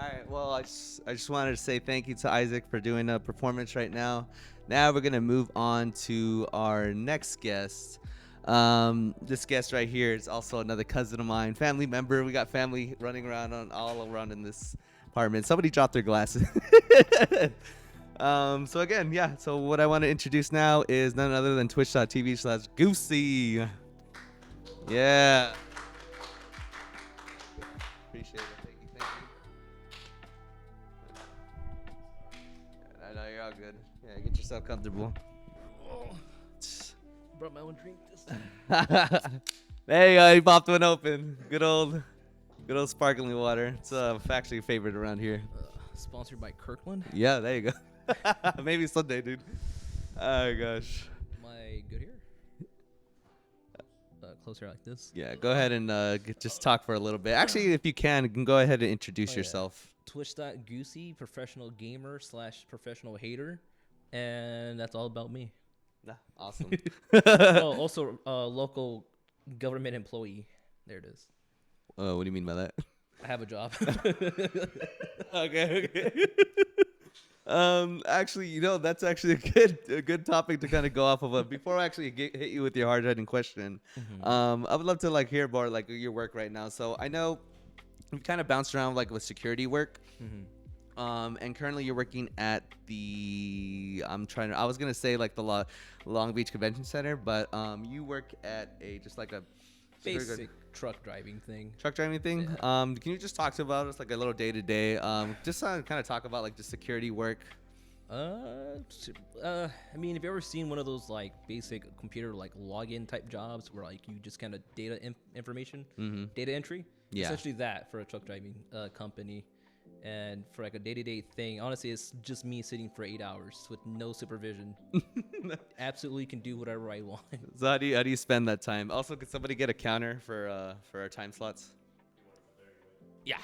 All right. Well, I just wanted to say thank you to Isaac for doing a performance right now. Now we're gonna move on to our next guest. This guest right here is also another cousin of mine, family member. We got family running around all around in this apartment. Somebody dropped their glasses. So again, yeah. So what I want to introduce now is none other than twitch.tv/g000sy. Yeah. Appreciate it. Thank you. Thank you. I know you're all good. Yeah, get yourself comfortable. Brought my own drink this time. There you go. He popped one open. Good old sparkling water. It's actually a favorite around here. Sponsored by Kirkland. Yeah, there you go. Maybe someday, dude. Oh gosh. Am I good here? Closer like this. Yeah, go ahead and just talk for a little bit. Actually, if you can go ahead and introduce yourself. Twitch.g000sy, professional gamer / professional hater, and that's all about me. Nah, awesome. Oh, also local government employee. There it is. Oh, what do you mean by that? I have a job. Okay. Actually, that's actually a good topic to kind of go off of. Before I actually hit you with your hard-hitting question, I would love to hear more your work right now. So I know you've kind of bounced around with security work. And currently you're working at the I was gonna say the Long Beach Convention Center, but you work at a Basic truck driving thing. Yeah. Can you just talk about us a little day to day? Just kind of talk about the security work. I mean, have you ever seen one of those basic computer login type jobs where you just kind of data information, data entry? Yeah. Essentially that for a truck driving company. And for a day-to-day thing, honestly, it's just me sitting for 8 hours with no supervision. Absolutely can do whatever I want. So how do you spend that time? Also, could somebody get a counter for our time slots? Yeah.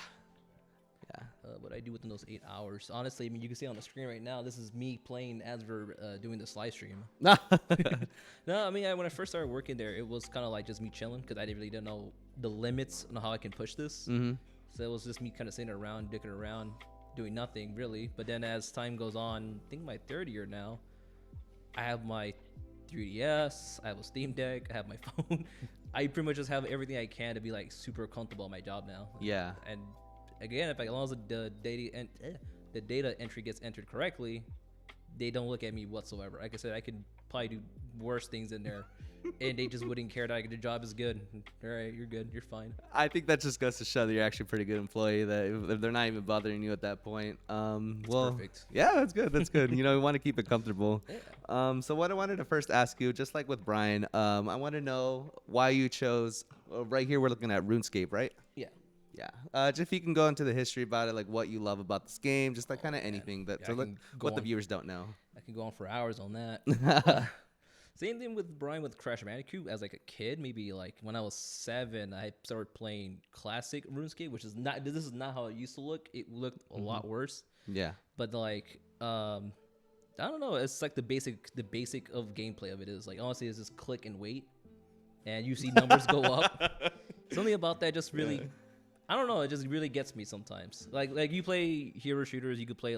What I do within those 8 hours, honestly, I mean, you can see on the screen right now, this is me playing as we're doing this live stream. No, I mean, when I first started working there, it was kind of just me chilling because I didn't know the limits on how I can push this. So it was just me kind of sitting around, dicking around, doing nothing really. But then as time goes on, I think my third year now, I have my 3DS, I have a Steam Deck, I have my phone. I pretty much just have everything I can to be super comfortable at my job now. Yeah. And again, as long as the data entry gets entered correctly, they don't look at me whatsoever. Like I said, I could probably do worse things in there. And they just wouldn't care that the job is good. All right, you're good. You're fine. I think that just goes to show that you're actually a pretty good employee. That if they're not even bothering you at that point, Perfect. Yeah, that's good. That's good. We want to keep it comfortable. Yeah. So what I wanted to first ask you, just like with Brian, I want to know why you chose. Right here, we're looking at RuneScape, right? Yeah. Yeah. Just if you can go into the history about it, what you love about this game, just kind of anything what the viewers don't know. I can go on for hours on that. Same thing with Brian with Crash Bandicoot. As a kid, maybe when I was 7, I started playing classic RuneScape, which is not. This is not how it used to look. It looked a lot worse. Yeah. But I don't know. It's the basic of gameplay of it is honestly, it's just click and wait, and you see numbers go up. Something about that just really. Yeah. I don't know. It just really gets me sometimes. Like you play hero shooters, you could play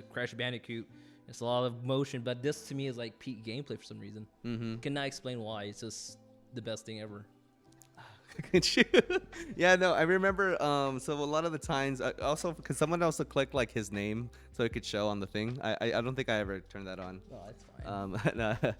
Crash Bandicoot. It's a lot of motion, but this to me is peak gameplay for some reason. Cannot explain why. It's just the best thing ever. Yeah, no, I remember. So a lot of the times, also because someone also clicked his name so it could show on the thing. I don't think I ever turned that on. Oh, that's fine.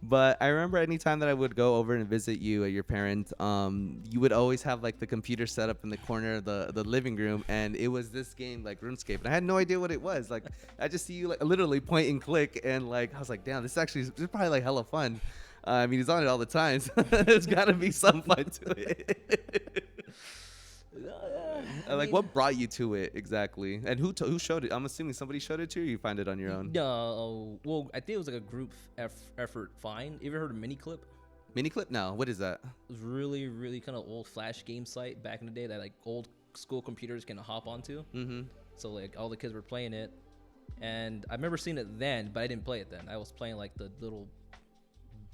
But I remember anytime that I would go over and visit you at your parents, you would always have the computer set up in the corner of the living room, and it was this game RuneScape, and I had no idea what it was. I just see you literally point and click, and I was damn, this is probably hella fun. I mean, he's on it all the time, so there's got to be some fun to it. What brought you to it exactly, and who showed it? I'm assuming somebody showed it to you, or you find it on your own? No, well, I think it was a group effort find. You ever heard of Miniclip? Miniclip? No, what is that? It was really, really kind of old Flash game site back in the day that old school computers can hop onto. So all the kids were playing it, and I remember seeing it then, but I didn't play it then. I was playing the little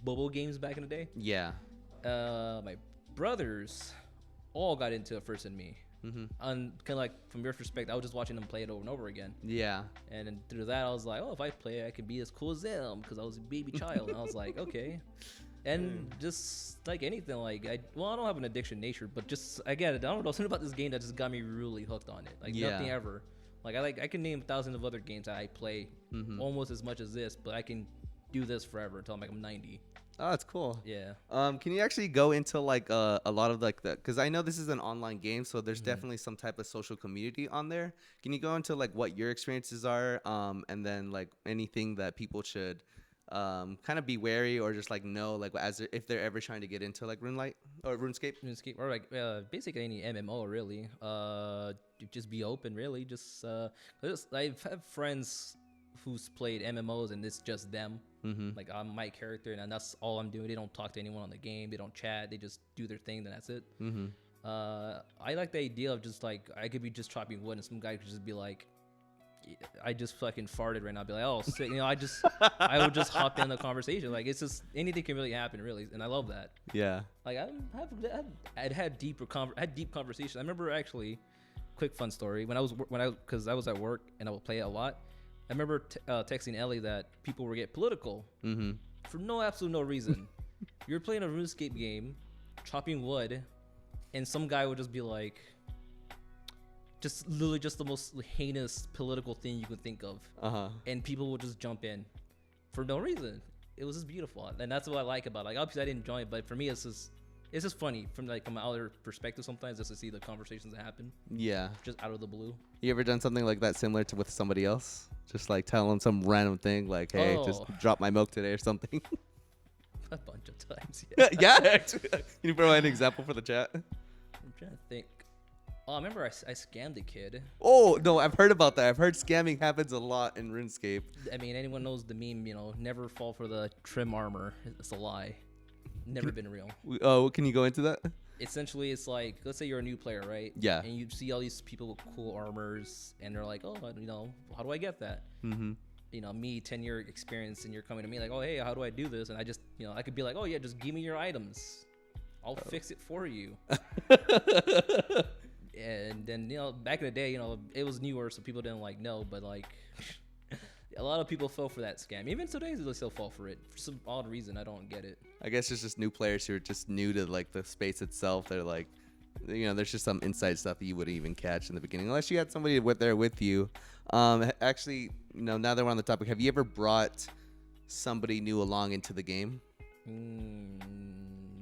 bubble games back in the day. Yeah. My brothers all got into it first than me. Mm-hmm. And kind of like from your perspective, I was just watching them play it over and over again. Yeah. And then through that, I was like, oh, if I play it, I can be as cool as them because I was a baby child. And I was like, okay. And just like anything, like I don't have an addiction nature, but just I get it. I don't know, something about this game that just got me really hooked on it. Like nothing ever. Like I can name thousands of other games that I play almost as much as this, but I can do this forever until I'm 90. Oh, that's cool. Yeah. Can you actually go into like a lot of like the, because I know this is an online game, so there's definitely some type of social community on there. Can you go into like what your experiences are, and then like anything that people should kind of be wary or just like know, like if they're ever trying to get into like RuneLite or RuneScape Or like basically any MMO really. Just be open really. Just I've had friends who's played MMOs and it's just them. Like I'm my character and that's all I'm doing. They don't talk to anyone on the game. They don't chat. They just do their thing. Then that's it. I like the idea of just like I could be just chopping wood and some guy could just be like, I just fucking farted right now. I'd be like, oh, sick. I would just hop in the conversation. Like it's just anything can really happen, really, and I love that. Yeah. Like I'd had deep conversations. I remember actually, quick fun story because I was at work and I would play it a lot. I remember texting Ellie that people were getting political for absolute no reason. You're playing a RuneScape game, chopping wood, and some guy would just be like, just literally just the most heinous political thing you could think of, and people would just jump in for no reason. It was just beautiful, and that's what I like about it. Like obviously I didn't join it, but for me it's just funny from my other perspective sometimes just to see the conversations that happen. Yeah, just out of the blue. You ever done something like that similar to with somebody else? Just like tell them some random thing like, hey, just drop my milk today or something. A bunch of times. Yeah. Actually. Can you provide an example for the chat? I'm trying to think. Oh, I remember I scammed a kid. Oh, no, I've heard about that. I've heard scamming happens a lot in RuneScape. I mean, anyone knows the meme, never fall for the trim armor. It's a lie. Never been real. Oh, can you go into that? Essentially, it's like, let's say you're a new player, right? Yeah. And you see all these people with cool armors, and they're like, oh, how do I get that? Me, 10-year experience, and you're coming to me like, oh, hey, how do I do this? And I just, I could be like, oh, yeah, just give me your items. I'll fix it for you. And then, back in the day, it was newer, so people didn't know, but a lot of people fell for that scam. Even today, they still fall for it for some odd reason. I don't get it. I guess it's just new players who are just new to the space itself. They're like, there's just some inside stuff that you wouldn't even catch in the beginning unless you had somebody there with you. Actually, now that we're on the topic, have you ever brought somebody new along into the game?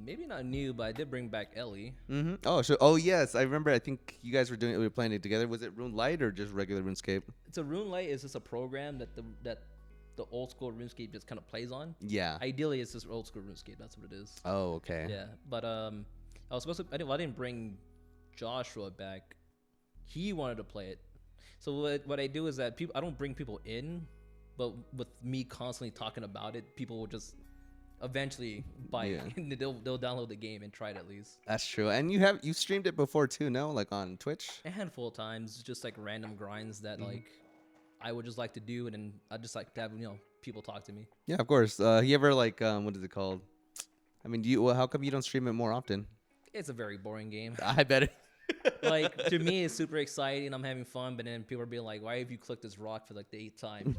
Maybe not new, but I did bring back Ellie. Oh yes, I remember. I think you guys we were playing it together. Was it RuneLite or just regular RuneScape? It's a RuneLite. Is just a program that the old school RuneScape just kind of plays on. Yeah. Ideally, it's just old school RuneScape. That's what it is. Oh, okay. Yeah, but I was supposed to. I didn't bring Joshua back. He wanted to play it. So what I do is that I don't bring people in, but with me constantly talking about it, people will just eventually buy it. And they'll download the game and try it at least. That's true. And you streamed it before too, no? Like on Twitch? A handful of times, just like random grinds that I would just like to do, and then I just like to have people talk to me. Yeah, of course. You ever what is it called? I mean, how come you don't stream it more often? It's a very boring game. I bet it. To me, it's super exciting. I'm having fun, but then people are being like, "Why have you clicked this rock for the 8th time?"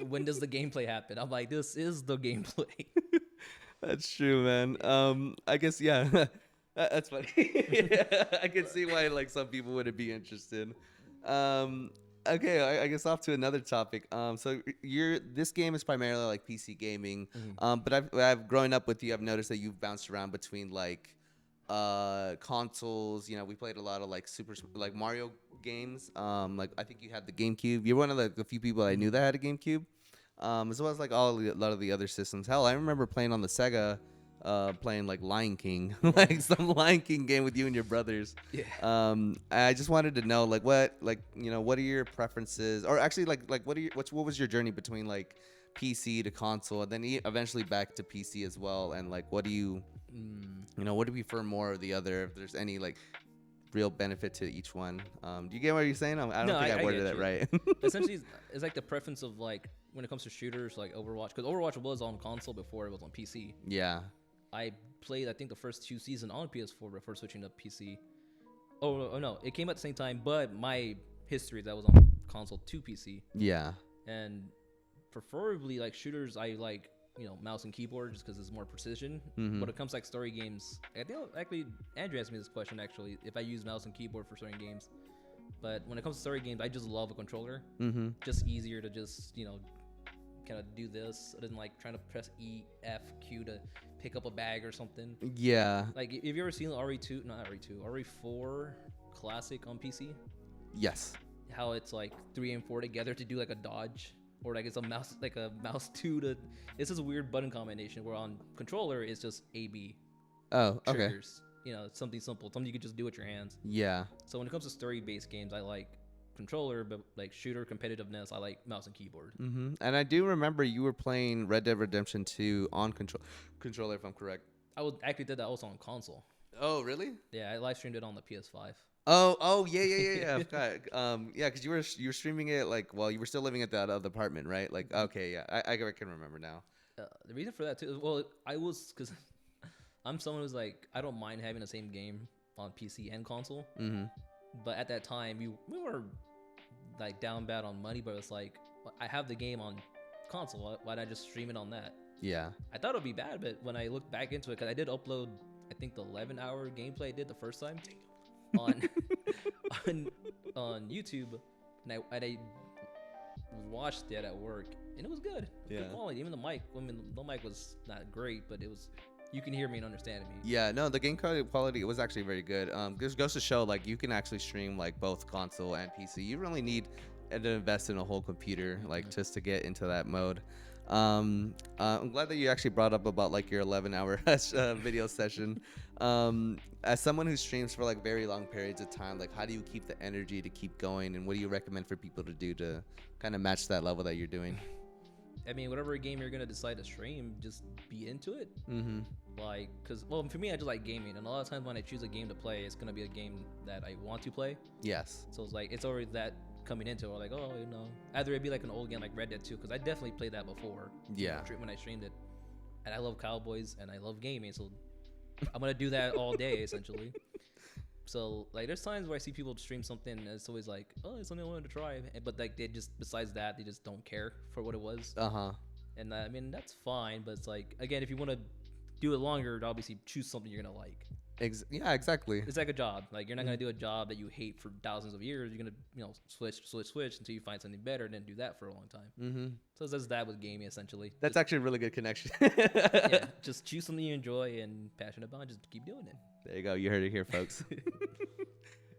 When does the gameplay happen? I'm like, this is the gameplay. That's true, man. I guess that's funny. I can see why some people wouldn't be interested. Okay, I guess off to another topic. So this game is primarily PC gaming. But I've growing up with you, I've noticed that you've bounced around between consoles. We played a lot of Super Mario games. I think you had the GameCube. You're one of the few people I knew that had a GameCube. As well as a lot of the other systems. Hell, I remember playing on the Sega, playing Lion King, some Lion King game with you and your brothers. Yeah. I just wanted to know what are your preferences, or actually what was your journey between PC to console and then eventually back to PC as well, and what do you what do you prefer more or the other, if there's any real benefit to each one? Do you get what you're saying? I don't think I worded it right. Essentially, it's the preference of when it comes to shooters Overwatch, because Overwatch was on console before it was on PC. Yeah. I played, I think, the first 2 seasons on PS4 before switching to PC. Oh no, it came at the same time, but my history that was on console to PC, Yeah. and preferably like shooters, I like mouse and keyboard just because it's more precision. Mm-hmm. But it comes like story games, I think actually Andrew asked me this question actually if I use mouse and keyboard for certain games. But when it comes to story games, I just love a controller. Mm-hmm. Just easier to just kind of do this than like trying to press E, F, Q to pick up a bag or something. Yeah. Like, have you ever seen RE2, not RE2, RE4 Classic on PC? Yes. How it's like 3 and 4 together to do like a dodge, or like it's a mouse 2 to. It's just a weird button combination where on controller it's just A B Oh, okay. triggers. It's something simple, something you can just do with your hands. Yeah. So when it comes to story-based games, I like controller, but like shooter competitiveness, I like mouse and keyboard. Mm-hmm. And I do remember you were playing Red Dead Redemption 2 on controller, if I'm correct. I actually did that also on console. Oh, really? Yeah, I live streamed it on the PS5. Oh, yeah. I forgot. Yeah, because you were streaming it like while you were still living at that other apartment, right? Like, okay, yeah, I can remember now. The reason for that too, well, because I'm someone who's like, I don't mind having the same game on PC and console. Mm-hmm. But at that time, we were like down bad on money, but it's like, I have the game on console. Why'd I just stream it on that? Yeah. I thought it would be bad, but when I looked back into it, because I did upload, I think the 11-hour gameplay I did the first time on on YouTube, and I watched it at work, and it was good. Yeah. Good quality. Even the mic, the mic was not great, but it was. You can hear me and understand me. Yeah, no, the game quality was actually very good. This goes to show like you can actually stream like both console and PC. You really need to invest in a whole computer like just to get into that mode. I'm glad that you actually brought up about like your 11-hour video session. As someone who streams for like very long periods of time, like how do you keep the energy to keep going, and what do you recommend for people to do to kind of match that level that you're doing? I mean, whatever game you're gonna decide to stream, just be into it. Mm-hmm. Like, cause for me, I just like gaming, and a lot of times when I choose a game to play, it's gonna be a game that I want to play. Yes. So it's like it's already that coming into it. Or like, either it'd be like an old game like Red Dead 2, because I definitely played that before. Yeah. When I streamed it, and I love cowboys and I love gaming, so I'm gonna do that all day essentially. So like, there's times where I see people stream something, and it's always like, oh, it's something I wanted to try, but like they just besides that, they just don't care for what it was. And I mean, that's fine, but it's like, again, if you want to do it longer, obviously choose something you're gonna like. Yeah, exactly. It's like a job. Like, you're not gonna do a job that you hate for thousands of years. You're gonna switch until you find something better, and then do that for a long time. Mm-hmm. So that's that with gaming essentially. That's actually a really good connection. Yeah, just choose something you enjoy and passionate about, and just keep doing it. There you go. You heard it here, folks.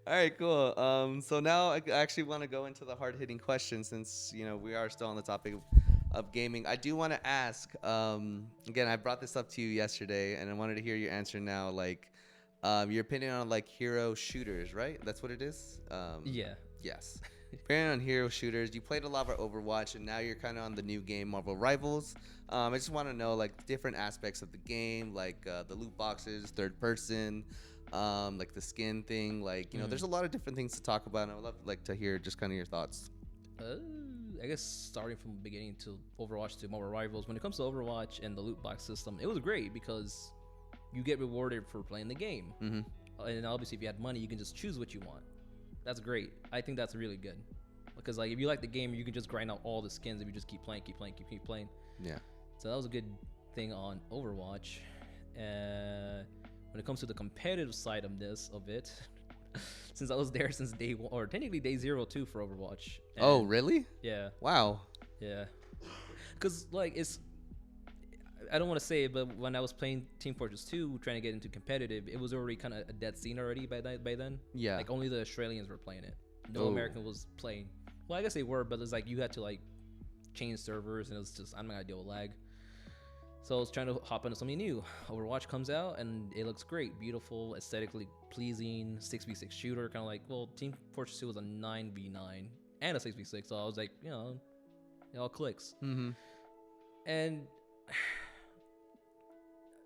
All right, cool. So now I actually want to go into the hard-hitting questions, since we are still on the topic of gaming. I do want to ask. Again, I brought this up to you yesterday, and I wanted to hear your answer now. Like, your opinion on like hero shooters, right? That's what it is. Yeah. Yes. Opinion on hero shooters. You played a lot of Overwatch, and now you're kind of on the new game, Marvel Rivals. I just want to know like different aspects of the game, like the loot boxes, third person, like the skin thing. Like there's a lot of different things to talk about, and I would love like to hear just kind of your thoughts. I guess starting from the beginning to Overwatch to Marvel Rivals. When it comes to Overwatch and the loot box system, it was great because you get rewarded for playing the game. Mm-hmm. And obviously, if you had money, you can just choose what you want. That's great. I think that's really good, because like if you like the game, you can just grind out all the skins if you just keep playing. Yeah. So that was a good thing on Overwatch. When it comes to the competitive side of it, since I was there since day 1, or technically day 0 too for Overwatch. Oh, really? Yeah. Wow. Yeah. Because like I don't want to say it, but when I was playing Team Fortress 2, trying to get into competitive, it was already kind of a dead scene already by then. Yeah. Like only the Australians were playing it. No American was playing. Well, I guess they were, but it's like you had to like change servers, and it was just, I'm not gonna deal with lag. So I was trying to hop into something new. Overwatch comes out, and it looks great, beautiful, aesthetically pleasing, 6v6 shooter, kind of like, well, Team Fortress 2 was a 9v9 and a 6v6, so I was like, it all clicks. Mm-hmm. And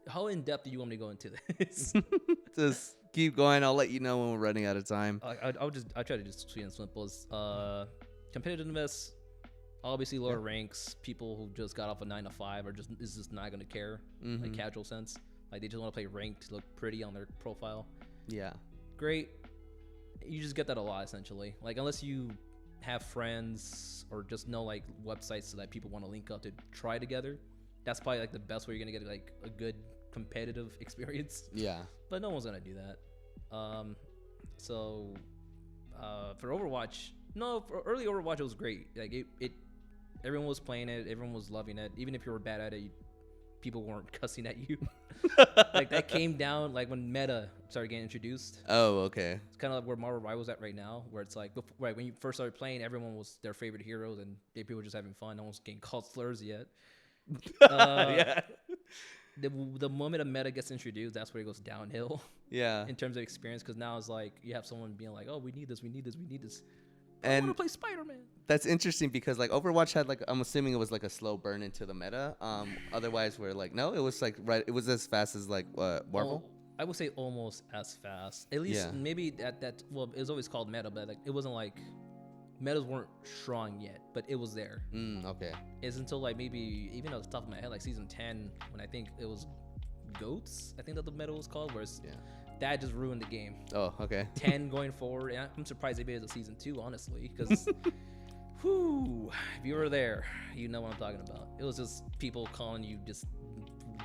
how in depth do you want me to go into this? Just keep going. I'll let you know when we're running out of time. I'll try to just sweet and simple. Competitiveness, obviously lower ranks, people who just got off a 9 to 5 is just not gonna care. Mm-hmm. Like casual sense, like they just want to play ranked to look pretty on their profile. Yeah. Great. you just get that a lot essentially. Like unless you have friends or just know like websites so that people want to link up to try together, that's probably like the best way you're gonna get like a good competitive experience. Yeah. But no one's gonna do that. So for Overwatch, no, for early Overwatch it was great. Like it everyone was playing it, everyone was loving it. Even if you were bad at it, people weren't cussing at you. Like that came down like when meta started getting introduced. Oh, okay. It's kind of like where Marvel Rivals at right now, where it's like right when you first started playing, everyone was their favorite heroes and people were just having fun. No one's getting called slurs yet. Yeah. The moment a meta gets introduced, that's where it goes downhill. Yeah. In terms of experience, because now it's like you have someone being like, "Oh, we need this, we need this, we need this." I And want to play Spider-Man. that's interesting because like Overwatch had like, I'm assuming it was like a slow burn into the meta. Otherwise we're like, no, it was like right. It was as fast as like Marvel. I would say almost as fast. At least maybe at that. Well, it was always called meta, but like it wasn't like metas weren't strong yet, but it was there. Okay. It's until like maybe even off the top of my head, like season 10, when I think it was goats. I think that the meta was called. Where that just ruined the game. Oh, okay. 10 going forward. And I'm surprised they made it to season 2, honestly, because whoo, if you were there, you know what I'm talking about. It was just people calling you just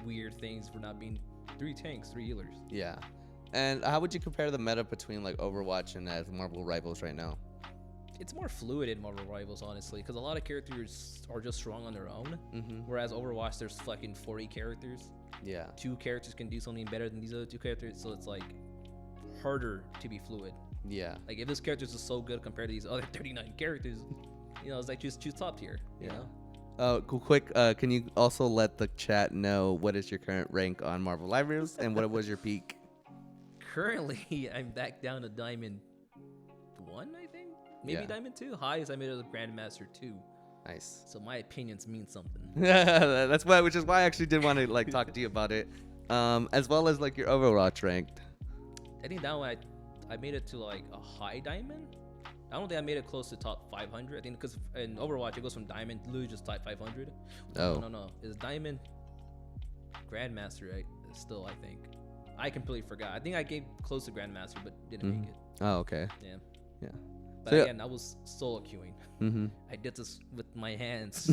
weird things for not being 3 tanks, 3 healers. Yeah. And how would you compare the meta between like Overwatch and Marvel Rivals right now? It's more fluid in Marvel Rivals, honestly, because a lot of characters are just strong on their own. Whereas Overwatch, there's fucking 40 characters. Yeah. 2 characters can do something better than these other 2 characters, so it's like harder to be fluid. Yeah. Like if this character is so good compared to these other 39 characters, you know, it's like choose top tier. You know. Quick. Can you also let the chat know what is your current rank on Marvel Rivals and what was your peak? Currently, I'm back down to Diamond 1, I think. Maybe Diamond 2. Highest I made it as Grandmaster 2. Nice. So my opinions mean something. That's why, which is why I actually did want to like talk to you about it, as well as like your Overwatch ranked. I think that one I made it to like a high diamond. I don't think I made it close to top 500. I think because in Overwatch it goes from diamond to literally just top 500. Oh. No. It's diamond Grandmaster, right? Still, I think. I completely forgot. I think I gave close to Grandmaster, but didn't make it. Oh, okay. Yeah. Yeah. But So, again, I was solo queuing. I did this with my hands,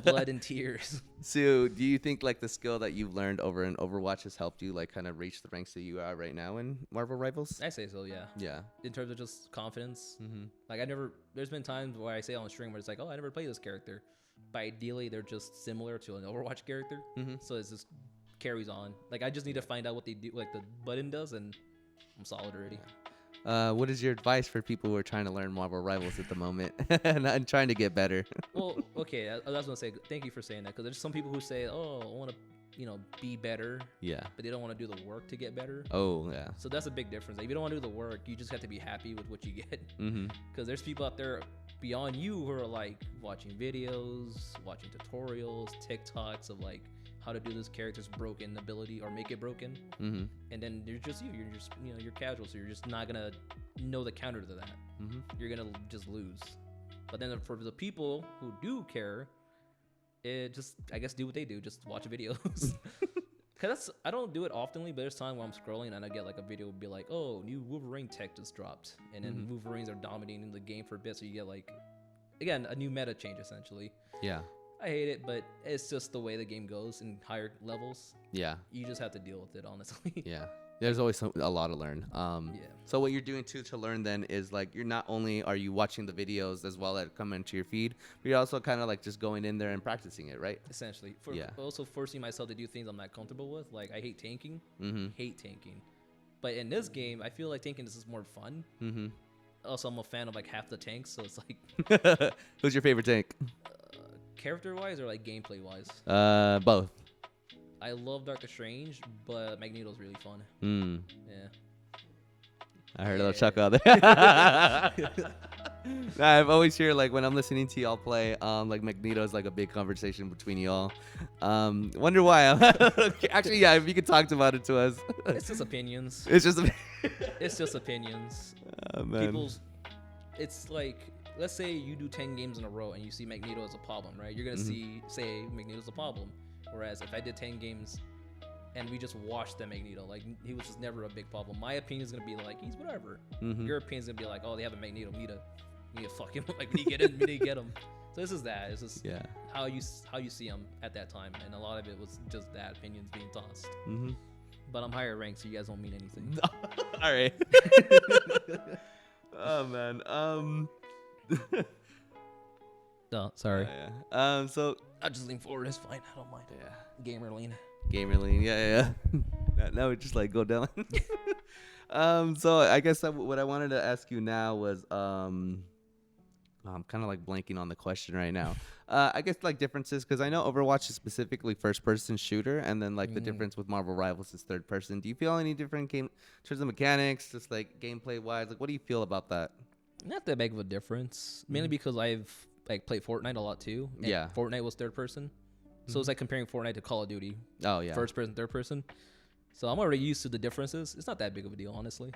blood and tears. So, do you think like the skill that you've learned over in Overwatch has helped you like kind of reach the ranks that you are right now in Marvel Rivals? I say so, yeah. Yeah. In terms of just confidence, like there's been times where I say on stream where it's like, oh, I never played this character, but ideally they're just similar to an Overwatch character, so it's just carries on. Like I just need to find out what they do, like the button does, and I'm solid already. What is your advice for people who are trying to learn Marvel Rivals at the moment and trying to get better? Well, okay, I was gonna say thank you for saying that, because there's some people who say, oh, I want to, be better. Yeah. But they don't want to do the work to get better. Oh, yeah. So that's a big difference. Like, if you don't want to do the work, you just have to be happy with what you get. Because there's people out there beyond you who are like watching videos, watching tutorials, TikToks of like how to do this character's broken ability or make it broken. And then you're just you're casual, so you're just not gonna know the counter to that. You're gonna just lose. But then for the people who do care, it just, I guess, do what they do, just watch videos. Cause I don't do it oftenly, but there's times when I'm scrolling and I get like a video would be like, oh, new Wolverine tech just dropped, and then Wolverines are dominating the game for a bit, so you get like, again, a new meta change essentially. Yeah. I hate it, but it's just the way the game goes in higher levels. Yeah. You just have to deal with it, honestly. Yeah. There's always a lot to learn. Yeah. So what you're doing too to learn then is like you're not only are you watching the videos as well that come into your feed, but you're also kind of like just going in there and practicing it, right? Essentially. Yeah. Also forcing myself to do things I'm not comfortable with. Like I hate tanking. Hate tanking. But in this game, I feel like tanking is more fun. Also, I'm a fan of like half the tanks, so it's like. Who's your favorite tank? Character-wise or like gameplay-wise? Both. I love Doctor Strange, but Magneto's really fun. Yeah. I heard a little chuckle there. I've always heard like when I'm listening to y'all play, like Magneto's like a big conversation between y'all. Wonder why. Actually, yeah, if you could talk about it to us. It's just opinions. It's just. It's just opinions. Oh, man. It's like, let's say you do 10 games in a row and you see Magneto as a problem, right? You're gonna say Magneto's a problem. Whereas if I did 10 games and we just watched that Magneto. Like, he was just never a big problem. My opinion is gonna be like, he's whatever. Your opinion is gonna be like, oh, they have a Magneto. We need to fuck him. Like, we need to get him. So this is that. This is how you see him at that time, and a lot of it was just that opinions being tossed. But I'm higher ranked, so you guys don't mean anything. All right. Oh man. No, sorry. So I'll just lean forward. It's fine. I don't mind. Yeah. Gamer lean. Yeah. Now we just like go down. So I guess what I wanted to ask you now was I'm kind of like blanking on the question right now. I guess like differences, because I know Overwatch is specifically first-person shooter, and then like the difference with Marvel Rivals is third-person. Do you feel any different in terms of mechanics, just like gameplay-wise? Like, what do you feel about that? Not that big of a difference, mainly because I've like played Fortnite a lot too. And Fortnite was third-person, so it's like comparing Fortnite to Call of Duty. Oh yeah, first-person, third-person. So I'm already used to the differences. It's not that big of a deal, honestly.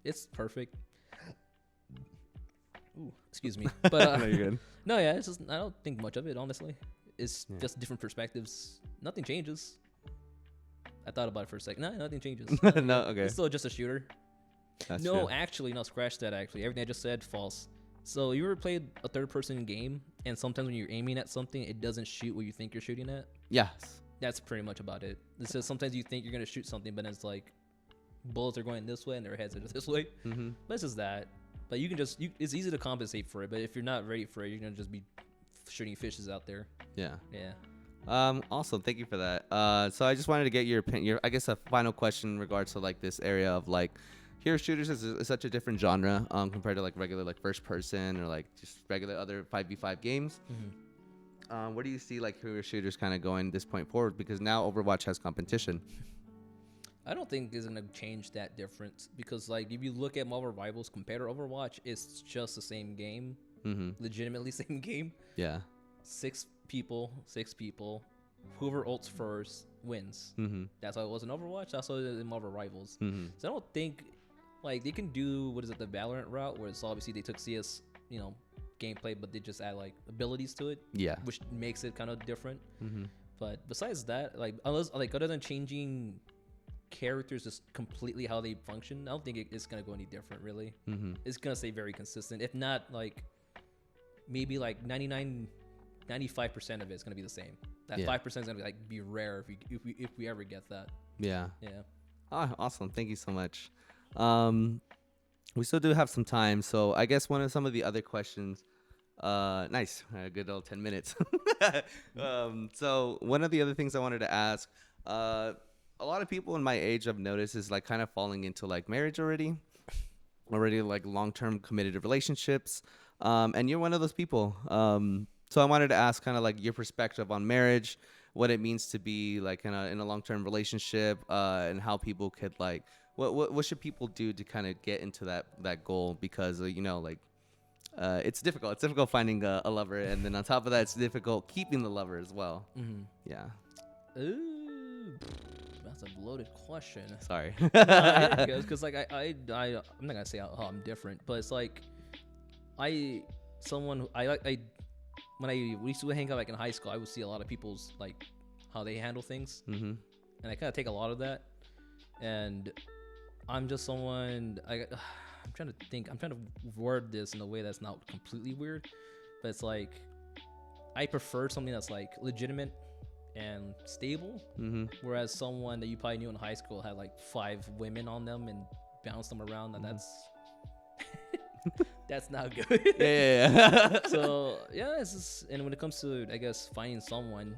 It's perfect. Ooh, excuse me. But no, you're good. No, yeah, it's just I don't think much of it, honestly. It's just different perspectives. Nothing changes. I thought about it for a second. No, nothing changes. No, okay. It's still just a shooter. That's no, true. actually, no, scratch that, actually. Everything I just said, false. So you ever played a third-person game, and sometimes when you're aiming at something, it doesn't shoot what you think you're shooting at? Yes. That's pretty much about it. It says sometimes you think you're going to shoot something, but it's like bullets are going this way and their heads are this way. But it's just that. But you can just, it's easy to compensate for it. But if you're not ready for it, you're going to just be shooting fishes out there. Yeah. Awesome. Thank you for that. So I just wanted to get your opinion. I guess a final question in regards to like this area of like, hero shooters is such a different genre compared to like regular like first person or like just regular other 5v5 games. Where do you see like hero shooters kind of going this point forward? Because now Overwatch has competition. I don't think it's gonna change that difference because like if you look at Marvel Rivals compared to Overwatch, it's just the same game, legitimately same game. Yeah. Six people. Whoever ults first wins. That's how it was in Overwatch. That's how it is in Marvel Rivals. So I don't think like they can do the Valorant route where it's obviously they took CS, gameplay, but they just add like abilities to it. Yeah. Which makes it kind of different. But besides that, like unless like other than changing characters just completely how they function, I don't think it's gonna go any different really. It's gonna stay very consistent. If not, like maybe like 95% of it's gonna be the same. That 5% is gonna be rare if we ever get that. Yeah. Awesome. Thank you so much. We still do have some time, so I guess some of the other questions. Nice, a good old 10 minutes. So one of the other things I wanted to ask, a lot of people in my age I've noticed is like kind of falling into like marriage already like long-term committed relationships, and you're one of those people. So I wanted to ask kind of like your perspective on marriage, what it means to be like in a long-term relationship, and how people could like what should people do to kind of get into that goal, because it's difficult. It's difficult finding a lover, and then on top of that, it's difficult keeping the lover as well. Yeah. Ooh, that's a loaded question. Sorry. Because like I'm not gonna say how I'm different, but it's like when we used to hang out like in high school, I would see a lot of people's like how they handle things, and I kind of take a lot of that, and I'm just someone I'm trying to think. I'm trying to word this in a way that's not completely weird, but it's like I prefer something that's like legitimate and stable, whereas someone that you probably knew in high school had like 5 women on them and bounced them around, and that's not good. Yeah. So yeah, it's just, and when it comes to I guess finding someone,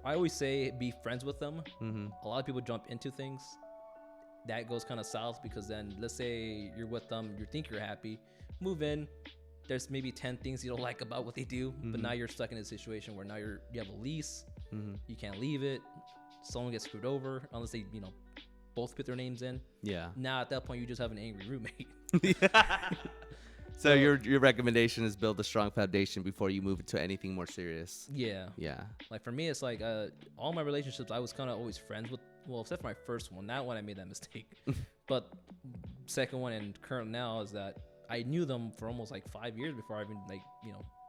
I always say be friends with them. A lot of people jump into things. That goes kind of south because then let's say you're with them, you think you're happy, move in, there's maybe 10 things you don't like about what they do, but now you're stuck in a situation where now you have a lease, you can't leave it, someone gets screwed over unless they both put their names in. Now at that point you just have an angry roommate. So your recommendation is build a strong foundation before you move into anything more serious. Yeah. Like for me, it's like all my relationships I was kind of always friends with. Well, except for my first one, not when I made that mistake. But second one and current now is that I knew them for almost like 5 years before I even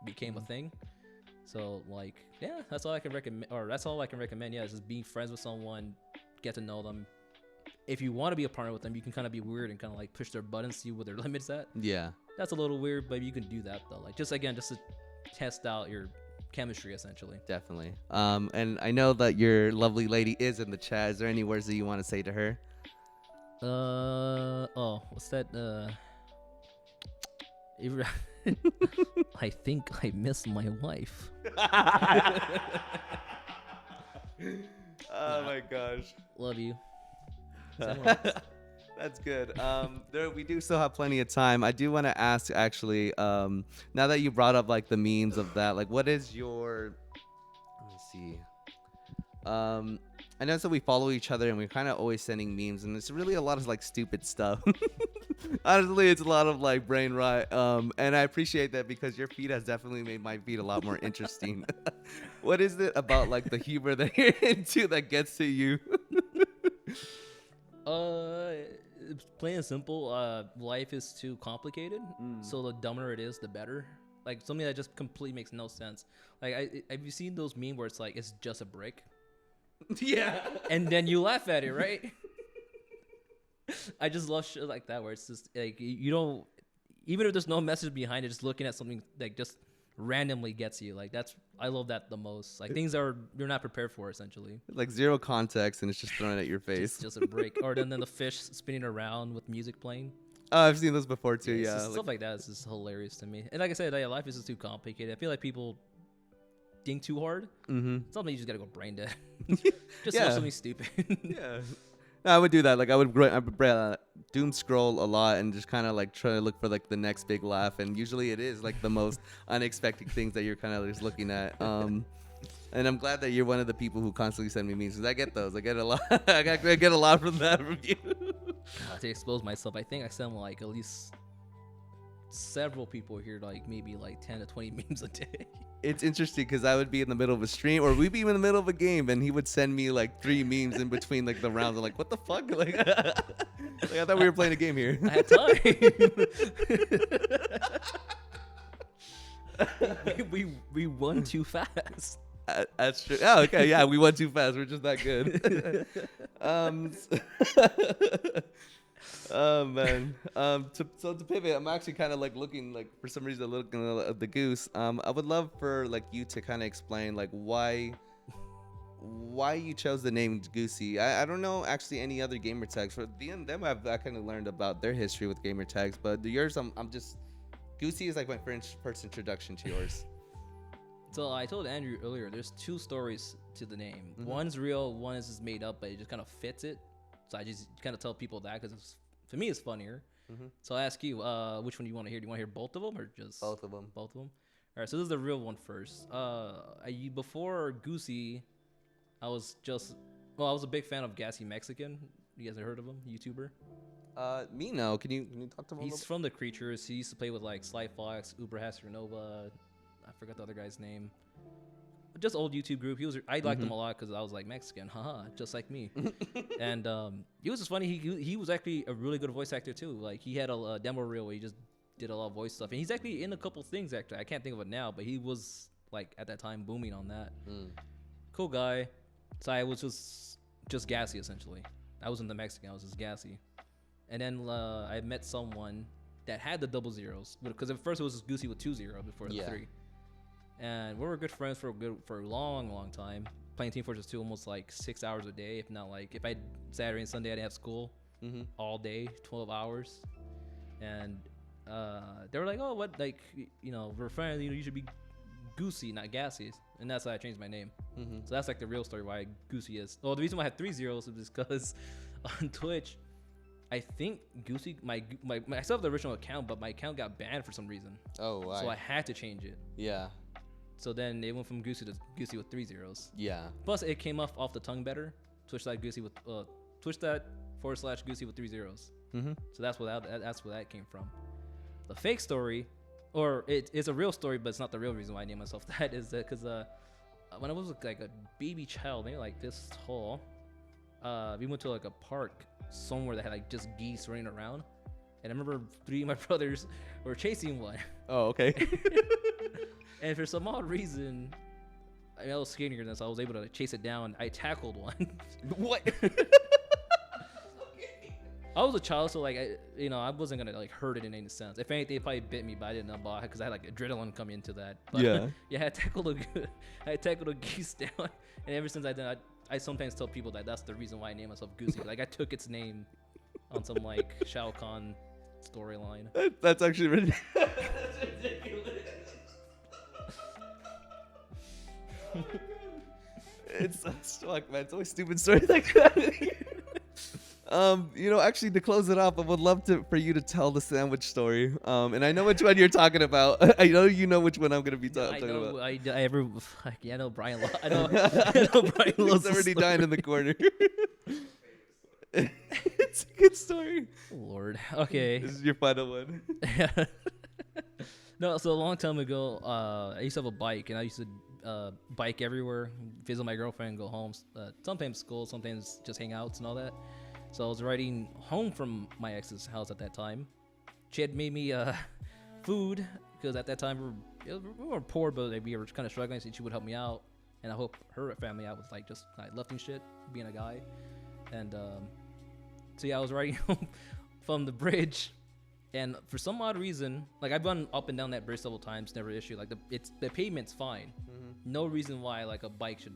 became a thing. So like, yeah, that's all I can recommend. Or that's all I can recommend. Yeah, is just being friends with someone, get to know them. If you want to be a partner with them, you can kind of be weird and kind of like push their buttons, see what their limits at. Yeah. That's a little weird, but you can do that though. Like just to test out your chemistry essentially. Definitely. And I know that your lovely lady is in the chat. Is there any words that you want to say to her? What's that? I think I miss my wife. Oh my gosh. Love you. That's good. We do still have plenty of time. I do want to ask, actually, now that you brought up like the memes of that, like, what is your? Let me see. I know that we follow each other and we're kind of always sending memes, and it's really a lot of like stupid stuff. Honestly, it's a lot of like brain rot. And I appreciate that because your feed has definitely made my feed a lot more interesting. What is it about like the humor that you're into that gets to you? It's plain and simple. Life is too complicated, so the dumber it is, the better. Like something that just completely makes no sense. Like, have you seen those memes where it's like it's just a brick? Yeah. And then you laugh at it, right? I just love shit like that where it's just like you don't, even if there's no message behind it, just looking at something like just randomly gets you. Like I love that the most. Like things you're not prepared for essentially. Like zero context and it's just thrown at your face. Just a break. Or then the fish spinning around with music playing. Oh, I've seen those before too. Yeah, stuff like that is just hilarious to me. And like I said, life is just too complicated. I feel like people think too hard. Something you just gotta go brain dead. Just watch something stupid. Yeah. No, I would do that. Like I would doom scroll a lot and just kind of like try to look for like the next big laugh. And usually it is like the most unexpected things that you're kind of just looking at. And I'm glad that you're one of the people who constantly send me memes because I get those. I get a lot. I get a lot from that from you. To expose myself, I think I send like at least several people here, like maybe like 10 to 20 memes a day. It's interesting because I would be in the middle of a stream or we'd be in the middle of a game and he would send me like 3 memes in between like the rounds. I'm like, what the fuck? Like, I thought we were playing a game here. I had time. we won too fast. That's true. Oh, okay. Yeah, we went too fast. We're just that good. Oh man. So to pivot, I'm actually kind of like looking like for some reason looking at the goose. I would love for like you to kind of explain like why you chose the name Goosey. I don't know actually any other gamer tags. For them I kind of learned about their history with gamer tags, but yours I'm just Goosey is like my first introduction to yours. So I told Andrew earlier, there's 2 stories to the name. One's real, one is just made up, but it just kind of fits it. So I just kind of tell people that because to me it's funnier. So I ask you, which one do you want to hear? Do you want to hear both of them or just both of them? Both of them. All right. So this is the real one first. Before Goosey, I was a big fan of Gassy Mexican. You guys have heard of him? YouTuber. Me no. Can you talk to him? He's from the Creatures. He used to play with like Sly Fox, Uber Nova. I forgot the other guy's name. Just old YouTube group. I liked him a lot because I was like Mexican, haha, just like me. And he was just funny. He was actually a really good voice actor too. Like he had a demo reel where he just did a lot of voice stuff, and he's actually in a couple things. Actually, I can't think of it now, but he was like at that time booming on that. Cool guy. So I was just Gassy essentially. I wasn't the Mexican. I was just Gassy. And then I met someone that had the 00s because at first it was just Goosey with 2 0 before the 3. And we were good friends for a long time. Playing Team Fortress 2 almost like 6 hours a day, if not like if I Saturday and Sunday I didn't have school all day, 12 hours. And they were like, oh, what, like, we're friends, you should be Goosey, not Gassy. And that's why I changed my name. So that's like the real story why Goosey is. Well, the reason why I had 3 zeros is because on Twitch, I think Goosey, I still have the original account, but my account got banned for some reason. Oh, wow. So I had to change it. Yeah. So then it went from Goosey to Goosey with 3 zeros. Yeah. Plus it came off the tongue better. Twitch.Goosey with Twitch./Goosey with 3 zeros. So that's where that came from. The fake story, or it's a real story, but it's not the real reason why I named myself that. Is that because when I was like a baby child, maybe like this tall, we went to like a park somewhere that had like just geese running around, and I remember 3 of my brothers were chasing one. Oh, okay. And for some odd reason, I was skinnier than, so I was able to chase it down. I tackled one. What? I was a child, so like I wasn't gonna like hurt it in any sense. If anything, it probably bit me, but I didn't know about it because I had like adrenaline coming into that. But, Yeah. Yeah. I tackled a geese down, and ever since I sometimes tell people that that's the reason why I named myself Goosey. Like I took its name on some like Shao Kahn storyline. That's actually ridiculous. It's fuck, man. It's always stupid stories like that. Actually, to close it off, I would love for you to tell the sandwich story. And I know which one you're talking about. I know you know which one I'm gonna be talking about. I know Brian. I know Brian loves He's already this dying in the corner. It's a good story. Lord. Okay. This is your final one. No, so a long time ago, I used to have a bike, and I used to bike everywhere, visit my girlfriend, go home. Sometimes school, sometimes just hang outs and all that. So I was riding home from my ex's house at that time. She had made me food because at that time we were poor, but like, we were kind of struggling. So she would help me out, and I hope her family out with like just like lifting shit, being a guy. And so yeah, I was riding home from the bridge, and for some odd reason, like I've run up and down that bridge several times, never issue. Like the pavement's fine, no reason why like a bike should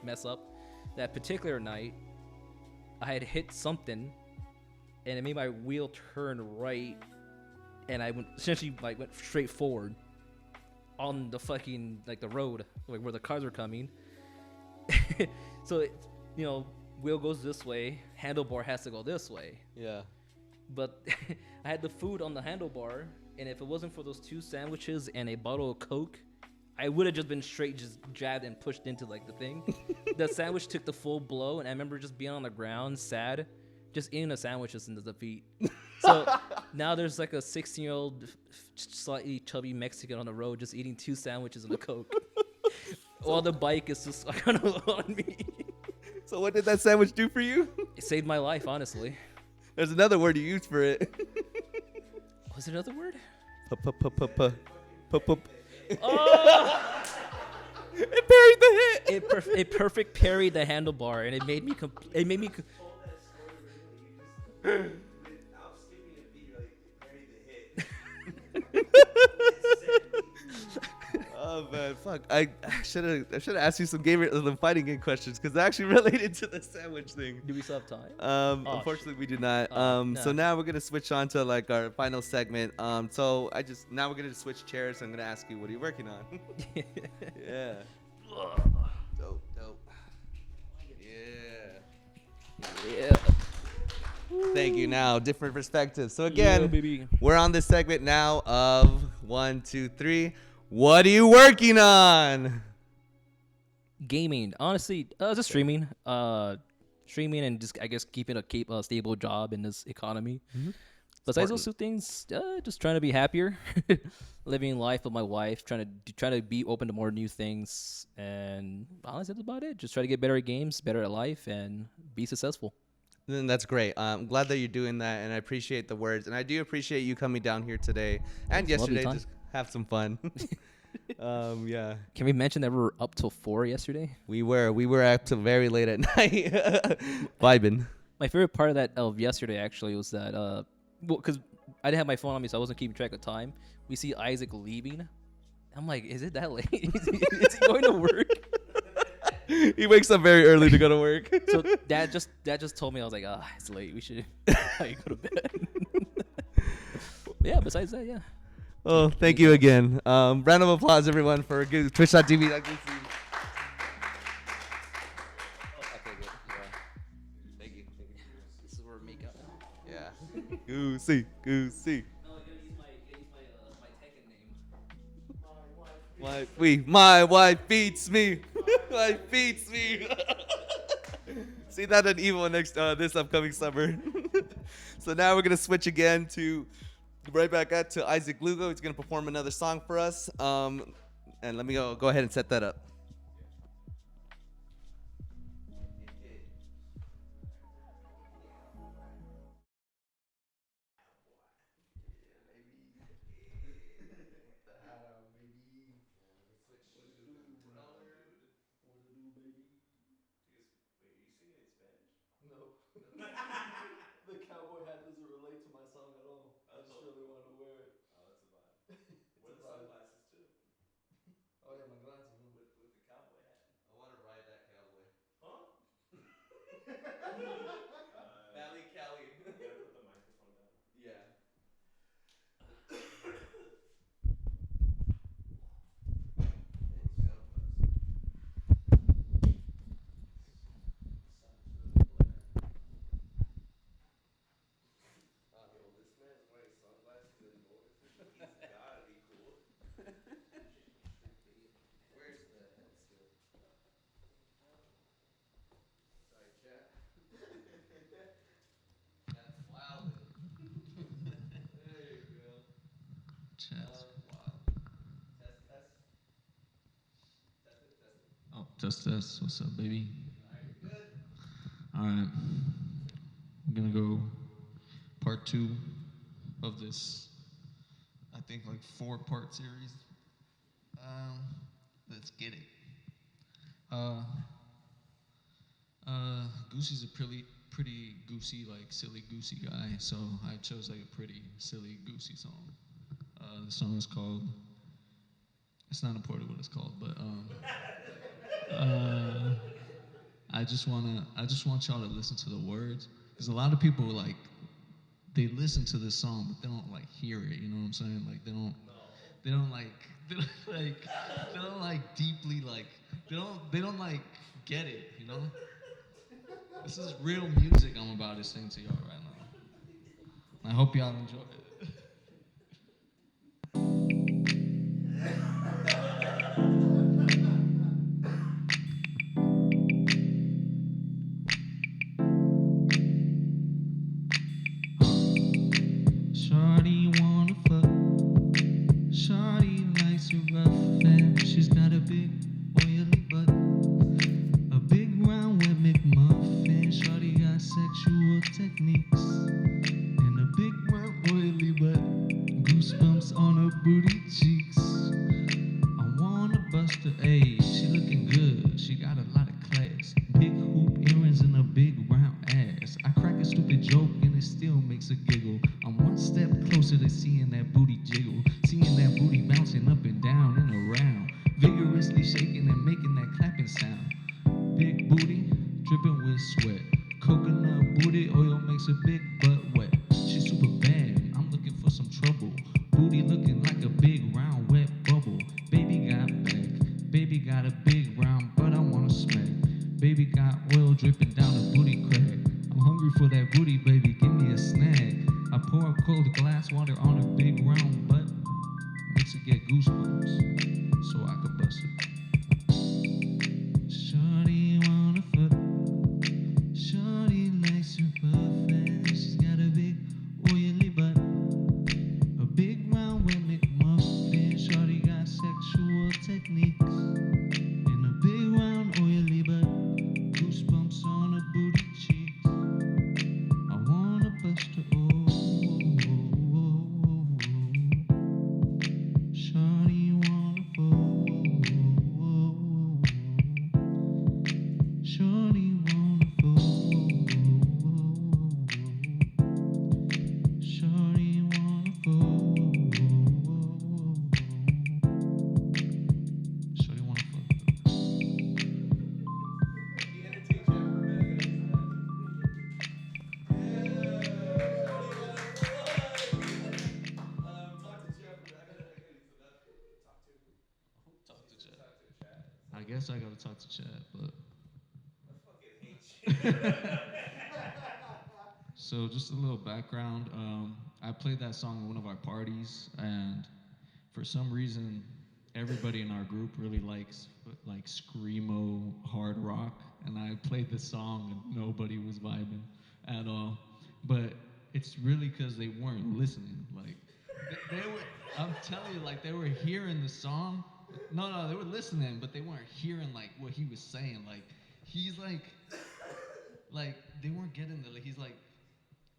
mess up. That particular night, I had hit something, and it made my wheel turn right, and I went straight forward on the fucking like the road, like where the cars were coming. So wheel goes this way, handlebar has to go this way. Yeah. But I had the food on the handlebar, and if it wasn't for those 2 sandwiches and a bottle of Coke, I would have just been straight just jabbed and pushed into like the thing. The sandwich took the full blow, and I remember just being on the ground, sad, just eating the sandwiches into the feet. So now there's like a 16-year-old, slightly chubby Mexican on the road just eating 2 sandwiches and a Coke, while the bike is just kind of on me. So what did that sandwich do for you? It saved my life, honestly. There's another word you used for it. Was there another word? Oh! It parried the hit. It perfect parried the handlebar, and it made me. Oh man, fuck! I should have asked you some fighting game questions because they're actually related to the sandwich thing. Do we still have time? Unfortunately, we do not. No. So now we're gonna switch on to like our final segment. So now we're gonna switch chairs. I'm gonna ask you, what are you working on? Yeah. Dope. Yeah. Thank you. Now, different perspectives. So again, baby. we're on this segment now of 1, 2, 3. What are you working on? Gaming, honestly, just streaming. Streaming and just I guess keeping a stable job in this economy. Mm-hmm. Besides those 2 things, just trying to be happier, living life with my wife, trying to be open to more new things, and honestly, that's about it. Just try to get better at games, better at life, and be successful. Then that's great. I'm glad that you're doing that, and I appreciate the words, and I do appreciate you coming down here today and yesterday. Just have some fun. Yeah. Can we mention that we were up till 4 yesterday? We were up till very late at night, vibing. My favorite part of yesterday actually was that because I didn't have my phone on me, so I wasn't keeping track of time. We see Isaac leaving. I'm like, is it that late? Is he going to work? He wakes up very early to go to work. So that just told me, I was like, it's late. We should go to bed. Yeah. Besides that, yeah. Oh, thank you again. Round of applause, everyone, for Twitch.tv. Okay, good. Yeah. Thank you. This is where we make up now. Yeah. Goosey. No, I'm gonna use my Tekken name. My wife beats me. My wife beats me. See that on Evo this upcoming summer. So now we're gonna switch again to Isaac Lugo. He's gonna perform another song for us. And let me go ahead and set that up. The cowboy hat doesn't relate to my song at all. I just really want to wear it. Oh, it's a vibe. It's Wear a the vibe. sunglasses too. Oh yeah, my glasses. Huh? With the cowboy hat. I want to ride that cowboy. Huh? Valley Cali. You gotta put the microphone down. Yeah. Yo, this man's wearing sunglasses indoors. He's gotta be cool. Where's the head still? Sorry, chat. That's wild. There you go. Chat's wild. Test, test. Test it, test it. Oh, test. What's up, baby? Alright, you're good. All right. I'm gonna go part 2 of this, I think, like 4-part series. Let's get it. Goosey's a pretty goosey, like silly goosey guy, so I chose like a pretty silly goosey song. The song is called. It's not important what it's called, but I just want y'all to listen to the words, because a lot of people like they listen to this song, but they don't like hear it. You know what I'm saying? Like they don't like deeply like they don't like get it. You know? This is real music I'm about to sing to y'all right now. I hope y'all enjoy it. Shawty wanna fuck. Shawty likes to rough and she's got a big oily butt. A big round wet McMuffin. Shawty got sexual techniques. And a big round oily butt. Goosebumps on her booty cheeks. I wanna bust her, ayy. She looking good. She got a lot of class. Big hoop earrings and a big round ass. I crack a stupid joke and it still makes her giggle. I'm one step closer to seeing that booty jiggle. Seeing that booty bouncing up and down and around. Vigorously shaking and making that clapping sound. Big booty, dripping with sweat. Coconut booty oil makes her big butt wet. She's super bad, I'm looking for some trouble. Booty looking like a big round wet bubble. Baby got back, baby got a big round butt I wanna smack. Baby got oil dripping down her booty crack. I'm hungry for that booty, baby, give me a snack. I pour a cold glass water on her big round butt. Makes her get goosebumps, so I can bust it. Shawty wanna fuck. Shawty likes her buffet. She's got a big oily butt. A big round wet McMuffin. Shawty got sexual techniques. And a big round oily butt. Goosebumps on her booty cheeks. I wanna bust her. Shawty wanna fuck. Shawty wanna fuck. Shawty wanna fuck. Shawty wanna fuck. The energy chamber, man. Talk to Jeff. I gotta use the bathroom. Talk to. Talk to Chad. Talk to chat. I guess I gotta talk to Chad, but I fucking hate you. so just a little background. I played that song at one of our parties, and for some reason, everybody in our group really likes like screamo hard rock, and I played this song and nobody was vibing at all. But it's really because they weren't listening. Like they were, I'm telling you, like they were hearing the song. No, they were listening, but they weren't hearing like what he was saying. Like he's like they weren't getting the. Like, he's like,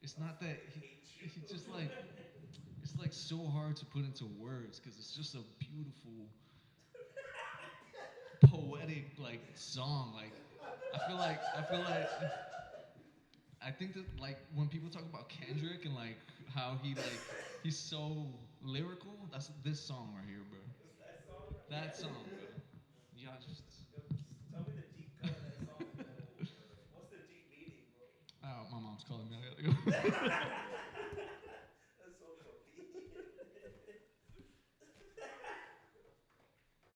it's not that he just like. It's like so hard to put into words because it's just a beautiful, poetic like song. Like I feel like I think that like when people talk about Kendrick and like how he's so lyrical, that's this song right here, bro. That song, bro. Y'all just. Tell me the deep cut of that song, bro. What's the deep meaning, bro? Oh, my mom's calling me. I gotta go.